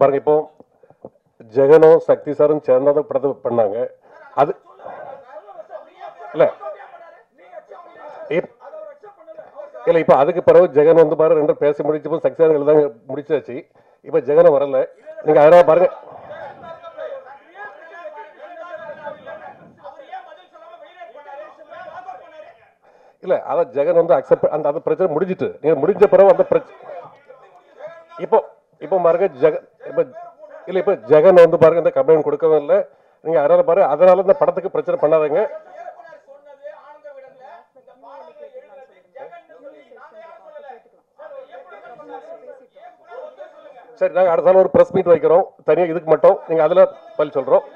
பாருங்க, இப்போ ஜெகனும் சக்தி சாரும் சேர்ந்ததை படத்தை பண்ணாங்க. அது இல்ல இல்ல இப்ப அதுக்கு பிறகு ஜெகன் வந்து பாரு ரெண்டு பேசி முடிச்சப்போ சக்தி சார் எழுதாங்க முடிச்சாச்சு. இப்ப ஜெகன் வரல. நீங்க அதனால பாருங்க. இல்ல அதான் ஜெகன் வந்து அக்செப்ட் அந்த அது பிரச்சனை முடிஞ்சிட்டு நீங்க முடிஞ்ச பிறகு அந்த பிரச்சனை இப்போ இப்போ பாருங்க இப்ப ஜெகன் வந்து பாருங்க இந்த கம்ப்ளைண்ட் கொடுக்கவே இல்லை. நீங்க அதனால பாருங்க அதனால இந்த படத்துக்கு பிரச்சனை பண்ணாதீங்க. சரி, நாங்க அடுத்த நாள் ஒரு பிரஸ் மீட் வைக்கிறோம் தனியாக இதுக்கு மட்டும். நீங்க அதுல பதில் சொல்றோம்.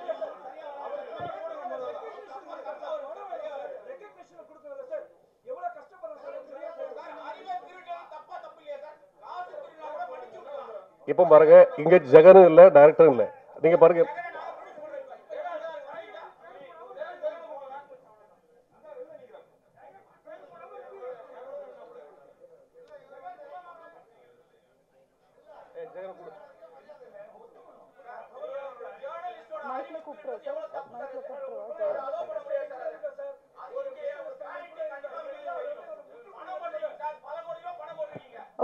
இப்ப பாருங்க இங்க ஜெகனும் இல்ல டைரக்டரும் இல்ல. நீங்க பாருங்க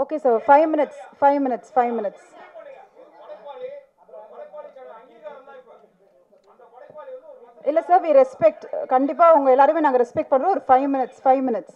Okay, sir. 5 minutes. 5 minutes. 5 minutes. இல்ல சார், we respect. கண்டிப்பா உங்க எல்லாரையும் நாங்க ரெஸ்பெக்ட் பண்றோம். ஒரு 5 minutes. 5 minutes.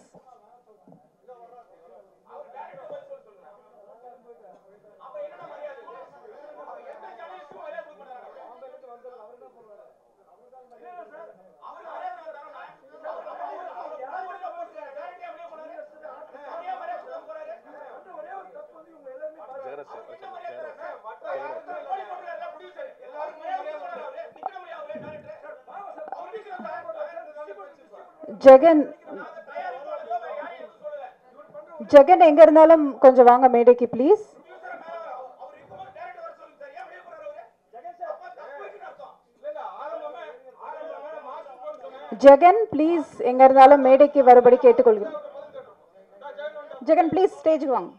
ஜெகன் எங்க இருந்தாலும் கொஞ்சம் வாங்க மேடைக்கு ப்ளீஸ். ஜெகன் ப்ளீஸ் எங்க இருந்தாலும் மேடைக்கு வரும்படி கேட்டுக்கொள்கிறேன். ஜெகன் ப்ளீஸ் ஸ்டேஜுக்கு வாங்க.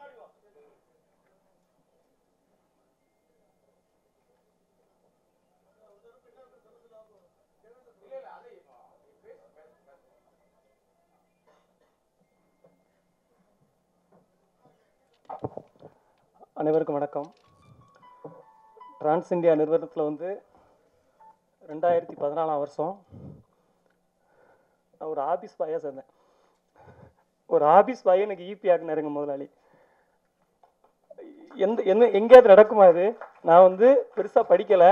அனைவருக்கும் வணக்கம். டிரான்ஸ் இந்தியா நிறுவனத்தில் வந்து 2014 வருஷம் நான் ஒரு ஆஃபீஸ் பாயாக சேர்ந்தேன். ஒரு ஆஃபீஸ் பாயை எனக்கு ஈபி ஆக்குனாருங்க முதலாளி. எங்கேயாவது நடக்குமா இது? நான் வந்து பெருசாக படிக்கலை,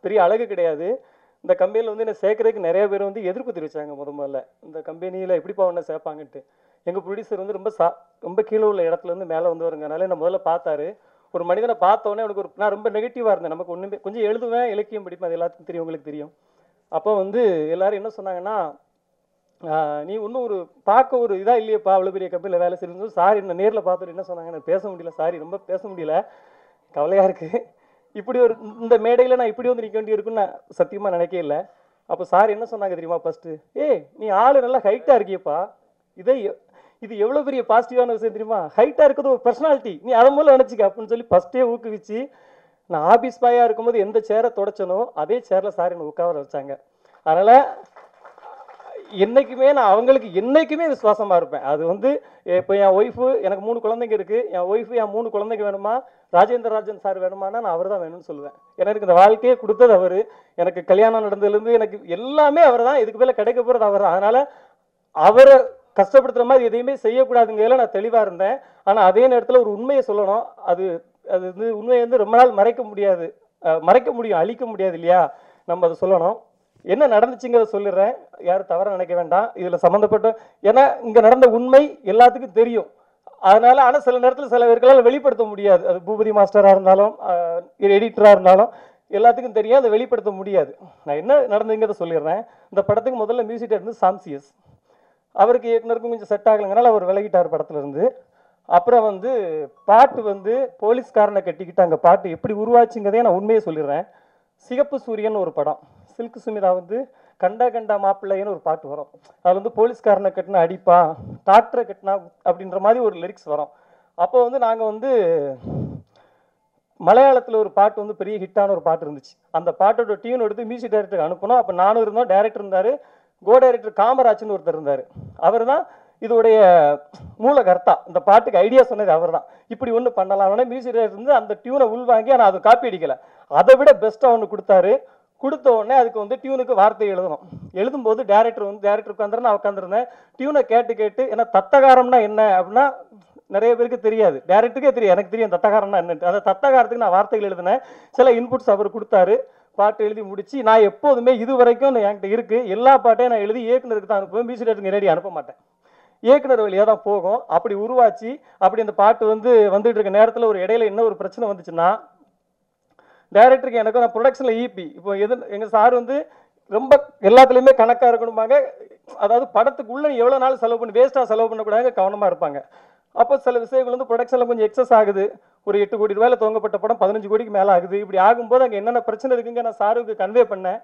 பெரிய அழகு கிடையாது. இந்த கம்பெனியில் வந்து என்னை சேர்க்கறதுக்கு நிறைய பேர் வந்து எதிர்ப்பு தெரிவித்தாங்க. முதல்ல இந்த கம்பெனியில் எப்படிப்பா ஒன்றை சேர்ப்பாங்கன்ட்டு. எங்கள் ப்ரொடியூசர் வந்து ரொம்ப கீழே உள்ள இடத்துல இருந்து மேலே வந்து வருங்கனால என்னை முதல்ல பார்த்தாரு. ஒரு மனிதனை பார்த்தோன்னே எனக்கு நான் ரொம்ப நெகட்டிவாக இருந்தேன். நமக்கு ஒன்றுமே கொஞ்சம் எழுதுவேன், இலக்கியம் படிப்பேன், அது எல்லாத்துக்கும் தெரியும், உங்களுக்கு தெரியும். அப்போ வந்து எல்லாரும் என்ன சொன்னாங்கன்னா, நீ இன்னும் ஒரு பார்க்க ஒரு இதாக இல்லையப்பா, அவ்வளோ பெரிய கம்பெனியில் வேலை செய்யணும். சாரி, நான் நேரில் பார்த்துட்டு என்ன சொன்னாங்க, எனக்கு பேச முடியல, சாரி ரொம்ப பேச முடியல, கவலையாக இருக்குது. இப்படி ஒரு இந்த மேடையில் நான் இப்படி வந்து நிற்க வேண்டி இருக்குன்னு நான் சத்தியமாக நினைக்கவே இல்லை. அப்போ சார் என்ன சொன்னாங்க தெரியுமா? ஃபஸ்ட்டு, நீ ஆள் நல்லா ஹைட்டாக இருக்கியப்பா, இது எவ்வளோ பெரிய பாசிட்டிவான விஷயம் தெரியுமா? ஹைட்டாக இருக்கிறது ஒரு பர்சனாலிட்டி, நீ அதை மூலம் நினச்சிக்க அப்படின்னு சொல்லி ஃபஸ்ட்டே ஊக்குவிச்சு, நான் ஆஃபீஸ் பாயாக இருக்கும்போது எந்த சேரை தொடச்சனோ அதே சேரில் சார் என்னை உட்கார வச்சாங்க. அதனால் என்றைக்குமே நான் அவங்களுக்கு என்றைக்குமே விசுவாசமாக இருப்பேன். அது வந்து இப்போ என் ஒய்ஃபு, எனக்கு 3 குழந்தைங்க இருக்குது. என் ஒய்ஃபு என் 3 குழந்தைங்க வேணுமா, ராஜேந்திர ராஜன் சார் வேணுமானா நான் அவர் தான் வேணும்னு சொல்லுவேன். எனக்கு இந்த வாழ்க்கையே கொடுத்தது அவர். எனக்கு கல்யாணம் நடந்ததுலேருந்து எனக்கு எல்லாமே அவர் தான். இதுக்கு மேலே கிடைக்க போகிறது அவர் தான். அதனால் அவரை கஷ்டப்படுத்துகிற மாதிரி எதையுமே செய்யக்கூடாதுங்கிறதுல நான் தெளிவாக இருந்தேன். ஆனால் அதே நேரத்தில் ஒரு உண்மையை சொல்லணும். அது வந்து உண்மையை வந்து ரொம்ப நாள் மறைக்க முடியாது, மறைக்க முடியும், அழிக்க முடியாது இல்லையா? நம்ம அதை சொல்லணும். என்ன நடந்துச்சுங்கிறத சொல்லிடுறேன், யாரும் தவறாக நினைக்க வேண்டாம். இதில் சம்மந்தப்பட்ட, ஏன்னா இங்கே நடந்த உண்மை எல்லாத்துக்கும் தெரியும். அதனால் ஆனால் சில நேரத்தில் சில பேர்களால் வெளிப்படுத்த முடியாது. அது பூபதி மாஸ்டராக இருந்தாலும் எடிட்டராக இருந்தாலும் எல்லாத்துக்கும் தெரியும், அதை வெளிப்படுத்த முடியாது. நான் என்ன நடந்துங்கிறத சொல்லிடுறேன். இந்த படத்துக்கு முதல்ல மியூசிக் டைரக்டர் சாம்சியஸ், அவருக்கு இயக்குனருக்கும் கொஞ்சம் செட் ஆகலைங்கனால அவர் விலகிட்டார் படத்துலேருந்து. அப்புறம் வந்து பாட்டு வந்து போலீஸ்காரனை கட்டிக்கிட்டு அங்கே பாட்டு எப்படி உருவாச்சுங்கிறதே நான் உண்மையை சொல்லிடுறேன். சிகப்பு சூரியன் ஒரு படம், சில்க் சுமிதா வந்து கண்டா கண்டா மாப்பிள்ளைன்னு ஒரு பாட்டு வரும். அதில் வந்து போலீஸ்காரனை கட்டினா அடிப்பா, டாக்டரை கட்டினா அப்படின்ற மாதிரி ஒரு லிரிக்ஸ் வரும். அப்போ வந்து நாங்கள் வந்து மலையாளத்தில் ஒரு பாட்டு வந்து பெரிய ஹிட்டான ஒரு பாட்டு இருந்துச்சு. அந்த பாட்டோட டியூன் எடுத்து மியூசிக் டைரக்டருக்கு அனுப்பணும். அப்போ நானும் இருந்தோம், டைரக்டர் இருந்தார், கோ டைரக்டர் காமராஜ்னு ஒருத்தர் இருந்தார். அவர் தான் இதோடைய மூலகர்த்தா. இந்த பாட்டுக்கு ஐடியா சொன்னது அவர் தான். இப்படி ஒன்று பண்ணலாம். ஆனால் மியூசிக் டைரக்டர் வந்து அந்த டியூனை உள்வாங்கி ஆனால் அதை காப்பி அடிக்கலை. அதை விட பெஸ்ட்டாக ஒன்று கொடுத்தாரு. கொடுத்த உடனே அதுக்கு வந்து டியூனுக்கு வார்த்தை எழுதணும். எழுதும்போது டேரக்டர் உட்காந்துரு, நான் உட்காந்துருந்தேன். டியூனை கேட்டு ஏன்னா தத்தகாரம்னா என்ன அப்படின்னா நிறைய பேருக்கு தெரியாது, டேரக்டருக்கே தெரியும், எனக்கு தெரியும் தத்தகாரம்னா என்னட்டு. அந்த தத்தகாரத்துக்கு நான் வார்த்தைகள் எழுதினேன். சில இன்புட்ஸ் அவர் கொடுத்தாரு. பாட்டு எழுதி முடிச்சு நான் எப்போதுமே இது வரைக்கும் என்கிட்ட இருக்குது எல்லா பாட்டையும் நான் எழுதி இயக்குனருக்கு தான் அனுப்புவேன். மியூசிக் டைரக்டருக்கு நேரடி அனுப்ப மாட்டேன், இயக்குனர் வழியாக தான் போகும். அப்படி உருவாச்சு. அப்படி அந்த பாட்டு வந்துட்டு இருக்க நேரத்தில் ஒரு இடையில என்ன ஒரு பிரச்சனை வந்துச்சுன்னா, டைரக்டருக்கு எனக்கும் நான் ப்ரொடக்ஷனில் ஈபி இப்போ எங்கள் சார் ரொம்ப எல்லாத்துலேயுமே கணக்காக இருக்கணுமாங்க. அதாவது படத்துக்குள்ளே எவ்வளோ நாள் செலவு பண்ணி வேஸ்ட்டாக செலவு பண்ணக்கூடாது, கவனமாக இருப்பாங்க. அப்போ சில விஷயங்கள் ப்ரொடக்ஷனில் கொஞ்சம் எக்ஸஸ் ஆகுது. ஒரு 8 கோடி ரூபாயில் துவங்கப்பட்ட படம் 15 கோடிக்கு மேலே ஆகுது. இப்படி ஆகும்போது அங்கே என்னென்ன பிரச்சனை இருக்குங்க நான் சாருக்கு கன்வே பண்ணேன்.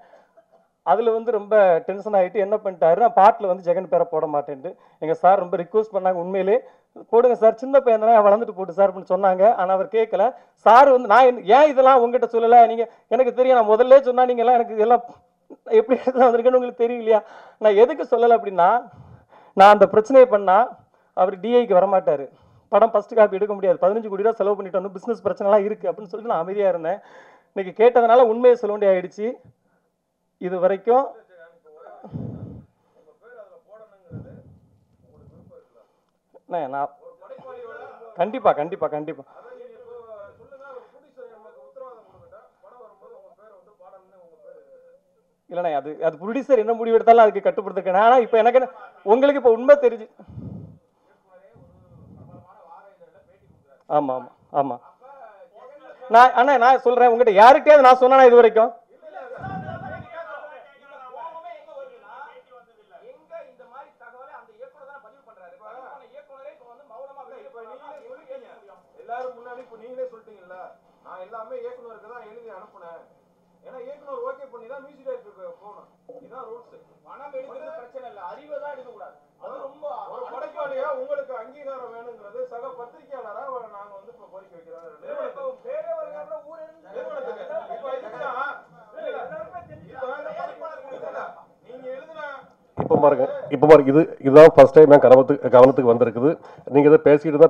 அதில் ரொம்ப டென்ஷன் ஆகிட்டு என்ன பண்ணிட்டாரு, நான் பாட்டில் ஜெகன் பேரை போட மாட்டேன்ட்டு எங்கள் சார் ரொம்ப ரிக்வஸ்ட் பண்ணாங்க. உண்மையிலே போடுங்க சார், சின்ன பையன் தானே வளர்ந்துட்டு போட்டு சார் அப்படின்னு சொன்னாங்க. ஆனால் அவர் கேட்கல. சார் நான் ஏன் இதெல்லாம் உங்ககிட்ட சொல்லலை, நீங்கள் எனக்கு தெரியும், நான் முதல்ல சொன்னால் நீங்கள் எல்லாம் எனக்கு இதெல்லாம் எப்படி வந்திருக்கேன்னு உங்களுக்கு தெரியலையா, நான் எதுக்கு சொல்லலை அப்படின்னா, நான் அந்த பிரச்சனையை பண்ணால் அவர் டிஐக்கு வரமாட்டார், படம் ஃபஸ்ட்டு காப்பி எடுக்க முடியாது, 15 கோடி ரூபா செலவு பண்ணிட்டு வந்து பிஸ்னஸ் பிரச்சனைலாம் இருக்குது அப்படின்னு சொல்லிட்டு நான் அமைதியாக இருந்தேன். இன்னைக்கு கேட்டதுனால உண்மையை சொல்ல வேண்டிய ஆயிடுச்சு. இது வரைக்கும் நான் கண்டிப்பா கண்டிப்பா கண்டிப்பா இல்லைண்ணா, அது ப்ரொடியூசர் என்ன முடிவு எடுத்தாலும் அதுக்கு கட்டுப்படுத்திருக்கேன். ஆனால் இப்போ எனக்கு உங்களுக்கு இப்போ உண்மை தெரிஞ்சு. ஆமாம் ஆமாம் ஆமாம். நான் சொல்கிறேன் உங்கள்கிட்ட யாருக்கிட்டையாவது நான் சொன்னேன்னா இது வரைக்கும் எல்லாரும் முன்னாடி இப்போ நீங்களே சொல்லிட்டீங்கல்ல, நான் எல்லாமே இயக்குனருக்கு தான் எழுதி அனுப்புனேன். ஏன்னா இயக்குனர் ஓகே பண்ணி தான் மியூசிக் டைரக்டருக்கு போகணும். இதுதான் ரூல்ஸ். பணம் எடுக்கிறது பிரச்சனை இல்லை, அறிவை தான் எடுக்கக்கூடாது. அது ரொம்ப ஒரு படைப்பாளியா உங்களுக்கு அங்கீகாரம் வேணுங்கிறது சக பத்திரிகையாளரா நாங்க இப்போ கோரிக்கை வைக்கிறோம். நீங்க எழுதின இப்போ பாருங்க இதுதான் ஃபர்ஸ்ட் டைம் என் கவனத்துக்கு வந்திருக்குது. நீங்கள் இதை பேசிட்டு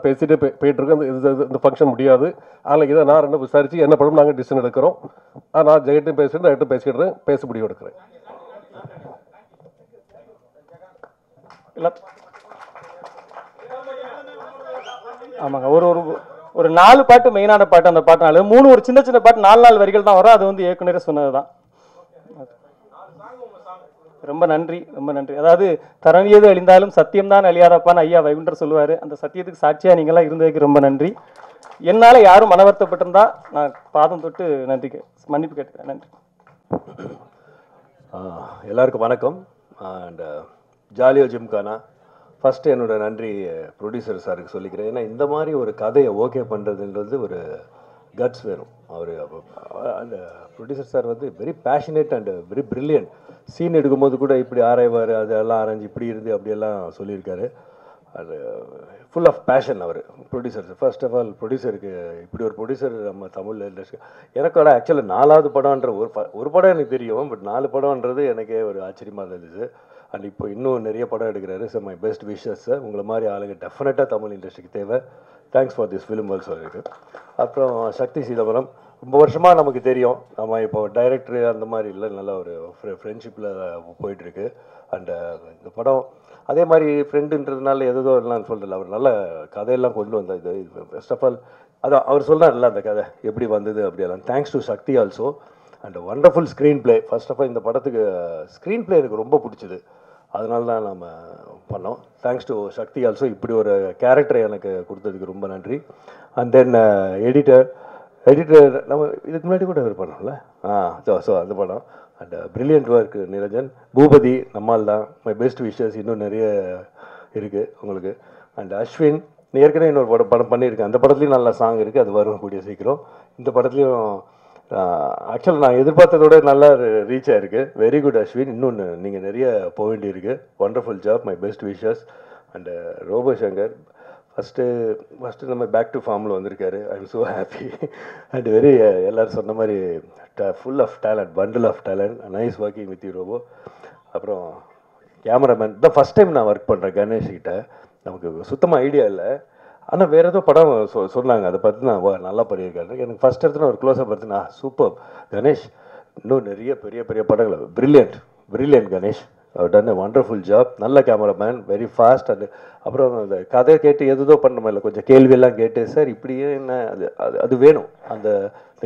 போயிட்டு இருக்கு. இந்த ஃபங்க்ஷன் முடியாது. அதில் இதை நான் ரெண்டு விசாரிச்சு என்ன படம் நாங்கள் டிசிஷன் எடுக்கிறோம். நான் ஜெகட்டையும் பேசிட்டு ஜெகட்டும் பேசிக்கிட்டு பேச முடிவு எடுக்கிறேன். ஆமாங்க, ஒரு 4 பாட்டு மெயினான பாட்டு. அந்த பாட்டு 4, 3 ஒரு சின்ன சின்ன பாட்டு 4 வரிகள் தான் வரும். அது இயக்குனரே சொன்னது தான். ரொம்ப நன்றி, ரொம்ப நன்றி. அதாவது தரணியது அழிந்தாலும் சத்தியம்தான் அழியாதப்பான்னு ஐயா வைகுண்டர் சொல்லுவார். அந்த சத்தியத்துக்கு சாட்சியாக நீங்களாம் இருந்ததுக்கு ரொம்ப நன்றி. என்னால் யாரும் மனவருத்தப்பட்டிருந்தா நான் பாதம் தொட்டு மன்னிப்பு கேட்டுக்கிறேன். நன்றி. எல்லாருக்கும் வணக்கம். அண்ட் ஜாலியோ ஜிம்கானா ஃபஸ்ட்டு என்னோட நன்றி ப்ரொடியூசர் சாருக்கு சொல்லிக்கிறேன். ஏன்னா இந்த மாதிரி ஒரு கதையை ஓகே பண்ணுறதுன்றது ஒரு கட்ஸ் வேணும். அந்த producer sir very passionate and very brilliant. Scene எடுக்கும்போது கூட இப்படி ஆராய்வார், அதெல்லாம் ஆராய்ஞ்சு இப்படி இருந்து அப்படியெல்லாம் சொல்லியிருக்காரு. அது ஃபுல் ஆஃப் பேஷன் அவர் ப்ரொடியூசர். ஃபர்ஸ்ட் ஆஃப் ஆல் ப்ரொடியூசருக்கு இப்படி ஒரு ப்ரொடியூசர் நம்ம தமிழ் இண்டஸ்ட்ரி. எனக்கோட ஆக்சுவலாக 4வது படம்ன்ற ஒரு படம் எனக்கு தெரியும், பட் 4 படம்ன்றது எனக்கே ஒரு ஆச்சரியமாக இருந்துச்சு. அண்ட் இப்போ இன்னும் நிறைய படம் எடுக்கிறாரு. So my best wishes sir. உங்களை மாதிரி ஆளுங்க டெஃபினட்டாக தமிழ் இண்டஸ்ட்ரிக்கு தேவை. Thanks for this film also இருக்கு. அப்புறம் சக்தி சிதம்பரம் ரொம்ப வருஷமாக நமக்கு தெரியும். நம்ம இப்போ டைரக்டரு அந்த மாதிரி இல்லை, நல்ல ஒரு ஃப்ரெண்ட்ஷிப்பில் போயிட்டுருக்கு. அண்டு இந்த படம் அதே மாதிரி ஃப்ரெண்டுன்றதுனால எதோ எல்லாம் சொல்கிறல, அவர் நல்ல கதையெல்லாம் கொண்டு வந்தார். இது ஃபர்ஸ்ட் ஆஃப் ஆல் அதான் அவர் சொன்னார்ல அந்த கதை எப்படி வந்தது அப்படியெல்லாம். Thanks to Sakthi also. And wonderful screen play. First of all இந்த படத்துக்கு ஸ்க்ரீன் பிளே எனக்கு ரொம்ப பிடிச்சிது, அதனால தான் நம்ம பண்ணோம். Thanks to Sakthi also. இப்படி ஒரு கேரக்டரை எனக்கு கொடுத்ததுக்கு ரொம்ப நன்றி. அண்ட் தென் எடிட்டர் நம்ம இதுக்கு முன்னாடி கூட அவர் பண்ணோம்ல. ஸோ அந்த படம் and brilliant work Niranjan. Bhoopathi நம்மால் தான். My best wishes. இன்னும் நிறைய இருக்குது உங்களுக்கு. அண்ட் அஸ்வின் ஏற்கனவே இன்னொரு படம் பண்ணியிருக்கேன். அந்த படத்துலையும் நல்ல சாங் இருக்குது, அது வரும் கூடிய சீக்கிரம். இந்த படத்துலையும் ஆக்சுவலாக நான் எதிர்பார்த்ததோட நல்லா ரீச் ஆகிருக்கு. Very good Ashwin. இன்னொன்று நீங்கள் நிறைய போக வேண்டியிருக்கு. Wonderful job. My best wishes. And Robo Shankar first நம்ம பேக் டு ஃபார்மில் வந்திருக்காரு. I am so happy and very எல்லோரும் சொன்ன மாதிரி full of talent, bundle of talent. Nice working with you Robo. அப்புறம் கேமராமேன் தான் ஃபஸ்ட் டைம் நான் ஒர்க் பண்ணுறேன் கணேஷ்கிட்ட. நமக்கு சுத்தமாக ஐடியா இல்லை, ஆனால் வேறு ஏதோ படம் சொன்னாங்க, அதை பார்த்து நான் நல்லா பண்ணியிருக்காரு. எனக்கு ஃபஸ்ட் இடத்துல ஒரு க்ளோஸாக பார்த்து நான் சூப்பர் கணேஷ், இன்னும் நிறைய பெரிய பெரிய படங்கள், பிரில்லியன்ட் கணேஷ், டன் எ வண்டர்ஃபுல் ஜாப். நல்ல கேமராமேன், வெரி ஃபாஸ்ட். அண்ட் அப்புறம் அந்த கதை கேட்டு எதுதோ பண்ண இல்லை, கொஞ்சம் கேள்வியெல்லாம் கேட்டு சார் இப்படியே என்ன அது வேணும். அந்த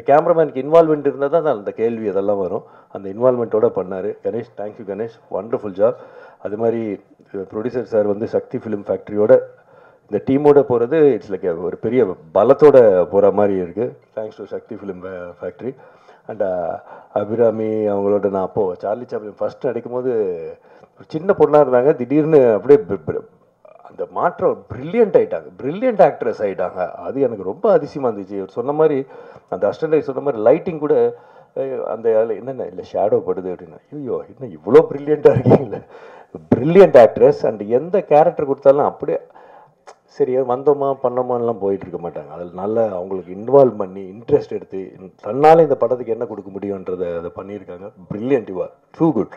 கேமராமேனுக்கு இன்வால்மெண்ட் இருந்தால் தான் அந்த கேள்வி அதெல்லாம் வரும். அந்த இன்வால்மெண்ட்டோடு பண்ணார் Ganesh. Thank you Ganesh, wonderful job. அது மாதிரி ப்ரொடியூசர் சார் வந்து சக்தி ஃபிலிம் ஃபேக்ட்ரியோட இந்த டீமோட போகிறது இட்ஸ் லைக் ஒரு பெரிய பலத்தோட போகிற மாதிரி இருக்குது. Thanks to Sakthi film factory. And Abirami அவங்களோட நான் அப்போது சார்லி சாப்ளின் ஃபஸ்ட் நடிக்கும் போது சின்ன பொண்ணாக இருந்தாங்க, திடீர்னு அப்படியே அந்த மாற்றம் பிரில்லியன்ட் ஆகிட்டாங்க, பிரில்லியன்ட் ஆக்ட்ரஸ் ஆகிட்டாங்க. அது எனக்கு ரொம்ப அதிசயமாக இருந்துச்சு. சொன்ன மாதிரி அந்த அஸ்டன்ட் சொன்ன மாதிரி லைட்டிங் கூட அந்த என்னென்ன இல்லை ஷேடோ படுது அப்படின்னா, ஐயோ இன்னும் இவ்வளோ ப்ரில்லியண்ட்டாக இருக்கீங்களே, பிரில்லியன்ட் ஆக்ட்ரஸ். அண்ட் எந்த கேரக்டர் கொடுத்தாலும் அப்படியே சரி வந்தோமா பண்ணோமான்லாம் போயிட்டு இருக்க மாட்டாங்க. அதில் நல்லா அவங்களுக்கு இன்வால்வ் பண்ணி இன்ட்ரெஸ்ட் எடுத்து தன்னால் இந்த படத்துக்கு என்ன கொடுக்க முடியுன்றதை அதை பண்ணியிருக்காங்க. Brilliant, you are too good.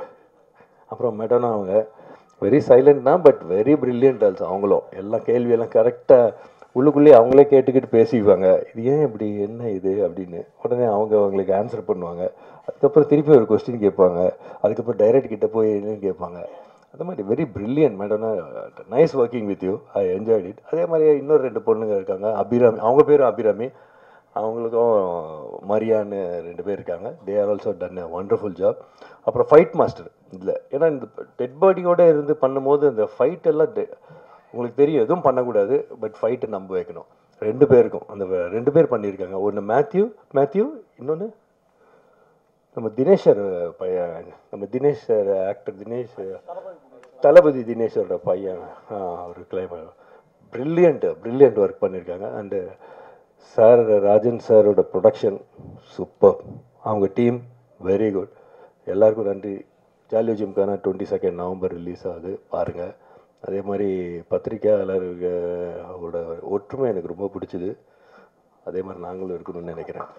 அப்புறம் மெடனா அவங்க வெரி சைலண்ட் தான், பட் வெரி பிரில்லியன்ட் ஆல்சோ. அவங்களும் எல்லாம் கேள்வியெல்லாம் கரெக்டாக உள்ளுக்குள்ளேயே அவங்களே கேட்டுக்கிட்டு பேசிக்குவாங்க, இது ஏன் இப்படி என்ன இது அப்படின்னு. உடனே அவங்களுக்கு ஆன்சர் பண்ணுவாங்க. அதுக்கப்புறம் திருப்பி ஒரு கொஸ்டின் கேட்பாங்க, அதுக்கப்புறம் டைரக்ட் கிட்ட போய் என்னன்னு கேட்பாங்க. அந்த மாதிரி வெரி பிரில்லியன்ட் மேடம்னா. Nice working with you, I enjoyed it. அதே மாதிரி இன்னொரு 2 பொண்ணுங்க இருக்காங்க, அபிராமி, அவங்க பேரும் அபிராமி, அவங்களுக்கும் மரியான்னு 2 பேர் இருக்காங்க. They are also done a wonderful job. அப்புறம் ஃபைட் மாஸ்டர் இதில், ஏன்னா இந்த டெட் பாடியோடு இருந்து பண்ணும்போது அந்த ஃபைட் எல்லாம் உங்களுக்கு தெரியும், எதுவும் பண்ணக்கூடாது, பட் ஃபைட்டை நம்ப வைக்கணும். 2 பேருக்கும் அந்த 2 பேர் பண்ணியிருக்காங்க. ஒன்று மேத்யூ, இன்னொன்று நம்ம தினேஷர் பையன், நம்ம தினேஷர் ஆக்டர் தினேஷ், தளபதி தினேஷரோட பையன், அவர் கிளைமர் பிரில்லியண்ட் ஒர்க் பண்ணியிருக்காங்க. அண்டு சார் ராஜன் சாரோட ப்ரொடக்ஷன் சூப்பர், அவங்க டீம் வெரி குட். எல்லாருக்கும் நன்றி. ஜாலியோ ஜிம்கானா 22 நவம்பர் ரிலீஸ் ஆகுது, பாருங்கள். அதே மாதிரி பத்திரிக்கையாளர்களோட ஒற்றுமை எனக்கு ரொம்ப பிடிச்சிது. அதே மாதிரி நாங்களும் இருக்கணும்னு நினைக்கிறேன்.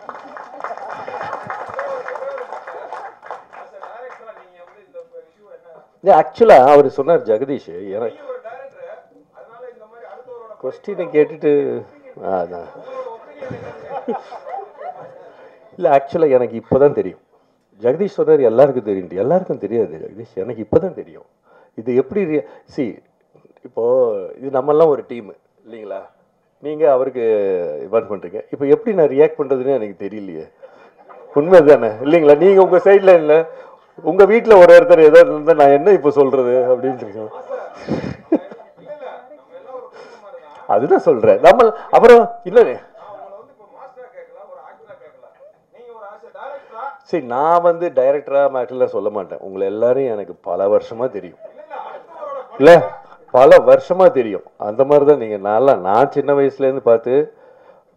ஆக்சுவலாக அவர் சொன்னார் ஜெகதீஷ், எனக்கு கொஸ்டினை கேட்டுட்டு அதான் இல்லை, ஆக்சுவலாக எனக்கு இப்போ தான் தெரியும். ஜெகதீஷ் சொன்னார் எல்லாருக்கும் தெரியும், எல்லாருக்கும் தெரியாது ஜெகதீஷ், எனக்கு இப்போ தான் தெரியும். இது எப்படி இப்போது இது நம்மெல்லாம் ஒரு டீமு இல்லைங்களா, நீங்கள் அவருக்கு இன்வால்வ் பண்ணுறீங்க. இப்போ எப்படி நான் ரியாக்ட் பண்ணுறதுன்னு எனக்கு தெரியலையே. உண்மை தானே இல்லைங்களா? நீங்கள் உங்கள் சைடில் இல்லை, உங்கள் வீட்டில் ஒருத்தர் ஏதோ இருந்தால் நான் என்ன இப்போ சொல்கிறது அப்படின்னு இருக்கோம். அதுதான் சொல்கிறேன். நம்ம அப்புறம் இல்லை சரி, நான் வந்து டைரக்டராக மேட்டர்லாம் சொல்ல மாட்டேன். உங்களை எல்லாரும் எனக்கு பல வருஷமாக தெரியும், இல்லை பல வருஷமாக தெரியும். அந்த மாதிரி தான் நீங்கள் நான் சின்ன வயசுலேருந்து பார்த்து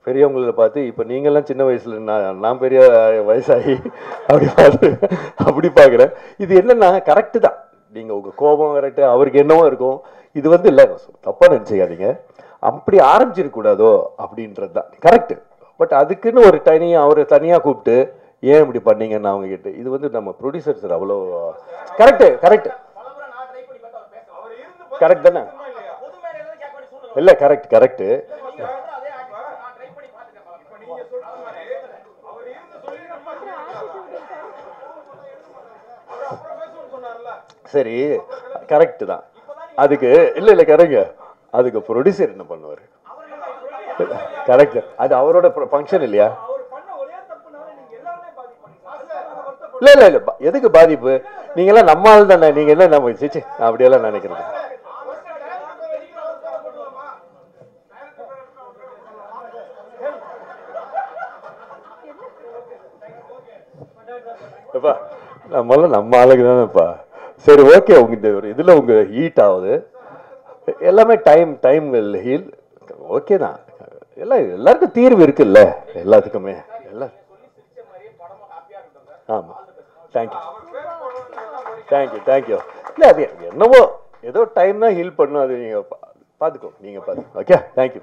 பெரியவங்கள பார்த்து, இப்போ நீங்கள்லாம் சின்ன வயசில் நான் பெரிய வயசாகி அப்படி பார்க்குறேன். இது என்னென்னா கரெக்டு தான், நீங்கள் உங்கள் கோபம் கரெக்டு, அவருக்கு என்னவோ இருக்கும். இது வந்து இல்லை தப்பாக நினச்சிக்காதீங்க, அப்படி ஆரம்பிச்சிருக்கூடாதோ அப்படின்றது தான் கரெக்டு. பட் அதுக்குன்னு ஒரு அவரை தனியாக கூப்பிட்டு ஏன் இப்படி பண்ணீங்கன்னு அவங்க கிட்ட, இது வந்து நம்ம ப்ரொடியூசர் சார் அவ்வளோ கரெக்டு தானே? இல்லை கரெக்டு. சரி கரெக்டு தான். அதுக்கு இல்லை கரெக்டுங்க, அதுக்கு ப்ரொடியூசர் என்ன பண்ணுவார்? கரெக்ட், அது அவரோட ஃபங்க்ஷன் இல்லையா? இல்லை எதுக்கு பாதிப்பு? நீங்களாம் நம்ம ஆள் தானே, நீங்கள் என்ன நம்ம சிச்சு அப்படியெல்லாம் நினைக்கிறது. நம்மளாம் நம்ம ஆளுக்கு தானேப்பா. சரி ஓகே, உங்க ஒரு இதில் உங்கள் ஹீட் ஆகுது எல்லாமே, டைம் வில் ஹீல். ஓகே தான், எல்லாருக்கும் தீர்வு இருக்குல்ல எல்லாத்துக்குமே. எல்லாம் ஆமாம், தேங்க்யூ. இல்லை அது என்னவோ ஏதோ டைம் தான் ஹீல் பண்ணும். அது நீங்கள் பார்த்துக்கோ நீங்கள் பார்த்து. Okay, thank you.